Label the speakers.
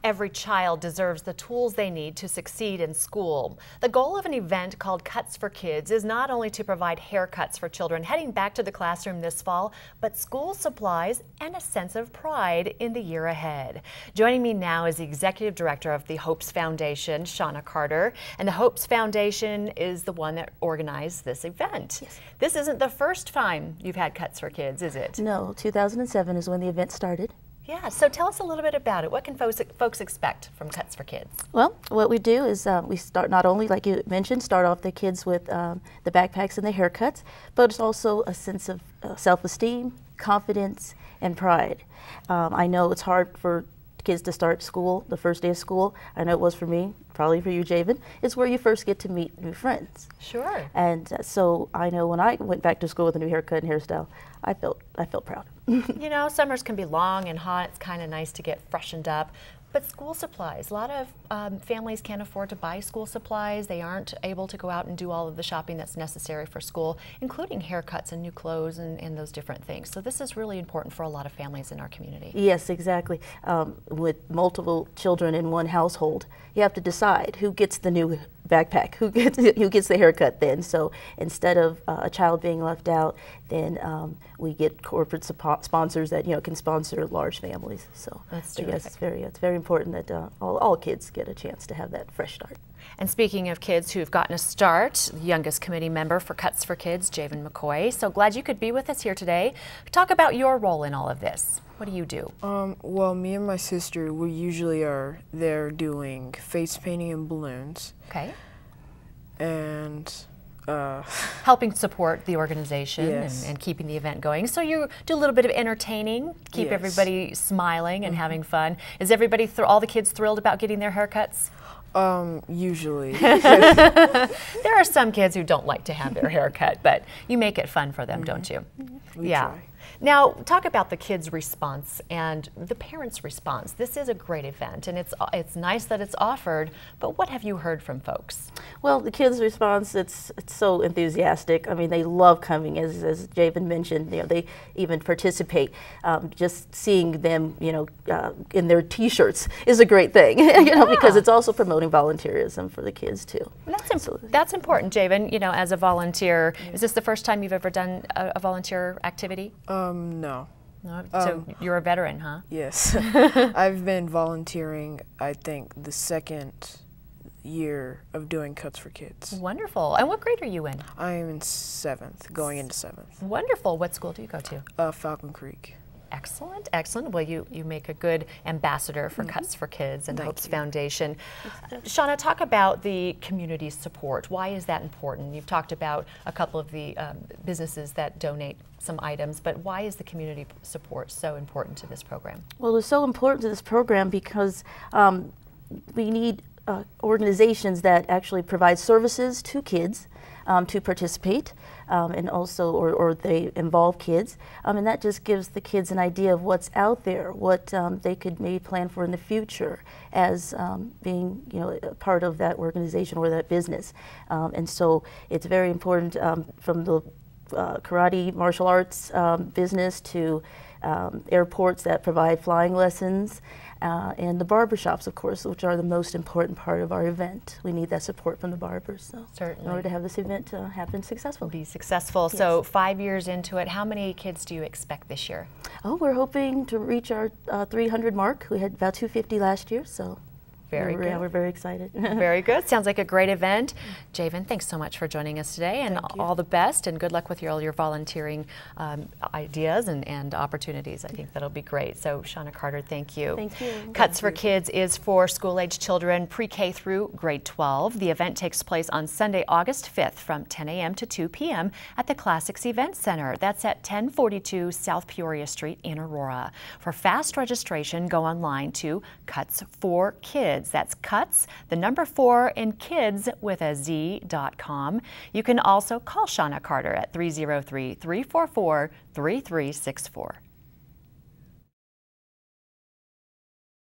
Speaker 1: Every child deserves the tools they need to succeed in school. The goal of an event called Cuts for Kids is not only to provide haircuts for children heading back to the classroom this fall, but school supplies and a sense of pride in the year ahead. Joining me now is the Executive Director of the Hopes Foundation, Shauna Carter. And the Hopes Foundation is the one that organized this event.
Speaker 2: Yes.
Speaker 1: This isn't the first time you've had Cuts for Kids, is it?
Speaker 2: No, 2007 is when the event started.
Speaker 1: Yeah, so tell us a little bit about it. What can folks expect from Cuts for Kids?
Speaker 2: Well, what we do is we start not only, like you mentioned, start off the kids with the backpacks and the haircuts, but it's also a sense of self-esteem, confidence, and pride. I know it's hard for kids to start school, the first day of school. I know it was for me, probably for you, Javen. It's where you first get to meet new friends.
Speaker 1: Sure.
Speaker 2: And so I know when I went back to school with a new haircut and hairstyle, I felt proud.
Speaker 1: You know, summers can be long and hot. It's kind of nice to get freshened up. But school supplies, a lot of families can't afford to buy school supplies. They aren't able to go out and do all of the shopping that's necessary for school, including haircuts and new clothes and those different things. So this is really important for a lot of families in our community.
Speaker 2: Yes, exactly. With multiple children in one household, you have to decide who gets the new backpack, who gets the haircut then. So instead of a child being left out, then we get corporate sponsors that can sponsor large families. So
Speaker 1: that's
Speaker 2: yes, it's very important that all kids get a chance to have that fresh start.
Speaker 1: And speaking of kids who've gotten a start, the youngest committee member for Cuts for Kids, Javen McCoy. So glad you could be with us here today. Talk about your role in all of this. What do you do?
Speaker 3: Well, me and my sister, we usually are there doing face painting and balloons.
Speaker 1: Okay.
Speaker 3: And
Speaker 1: helping support the organization.
Speaker 3: Yes.
Speaker 1: and keeping the event going. So you do a little bit of entertaining, keep
Speaker 3: Yes.
Speaker 1: everybody smiling and having fun. Is everybody, all the kids thrilled about getting their haircuts?
Speaker 3: Usually.
Speaker 1: There are some kids who don't like to have their hair cut, but you make it fun for them, don't you?
Speaker 3: We
Speaker 1: Yeah.
Speaker 3: try.
Speaker 1: Now, talk about the kids' response and the parents' response. This is a great event, and it's nice that it's offered, but what have you heard from folks?
Speaker 2: Well, the kids' response, it's so enthusiastic. I mean, they love coming, as Javen mentioned. They even participate. Just seeing them, in their T-shirts is a great thing, because it's also promoting volunteerism for the kids too.
Speaker 1: That's important, Javen. As a volunteer, is this the first time you've ever done a volunteer activity?
Speaker 3: No.
Speaker 1: No? So you're a veteran, huh?
Speaker 3: Yes. I've been volunteering, I think, the second year of doing Cuts for Kids.
Speaker 1: Wonderful. And what grade are you in?
Speaker 3: I am in 7th, going into 7th.
Speaker 1: Wonderful. What school do you go to?
Speaker 3: Falcon Creek.
Speaker 1: Excellent, excellent. Well, you make a good ambassador for Cuts for Kids and the Hopes Foundation. Shauna, talk about the community support. Why is that important? You've talked about a couple of the businesses that donate some items, but why is the community support so important to this program?
Speaker 2: Well, it's so important to this program because we need organizations that actually provide services to kids to participate, and also, or they involve kids, and that just gives the kids an idea of what's out there, what they could maybe plan for in the future as being, a part of that organization or that business. And so it's very important from the karate, martial arts business to airports that provide flying lessons, and the barbershops, of course, which are the most important part of our event. We need that support from the barbers, so
Speaker 1: certainly,
Speaker 2: in order to have this event happen successfully.
Speaker 1: Be successful. Yes. So 5 years into it, how many kids do you expect this year? Oh,
Speaker 2: we're hoping to reach our 300 mark. We had about 250 last year, so
Speaker 1: very good.
Speaker 2: We're very excited.
Speaker 1: Very good. Sounds like a great event. Javen, thanks so much for joining us today, and all the best, and good luck with all your volunteering ideas and opportunities. I think that'll be great. So, Shauna Carter, thank you.
Speaker 2: Thank you.
Speaker 1: Cuts for Kids is for school-age children pre-K through grade 12. The event takes place on Sunday, August 5th from 10 a.m. to 2 p.m. at the Classics Event Center. That's at 1042 South Peoria Street in Aurora. For fast registration, go online to Cuts for Kids. That's Cuts, the number 4 in Kids with a Z.com. You can also call Shauna Carter at 303-344-3364.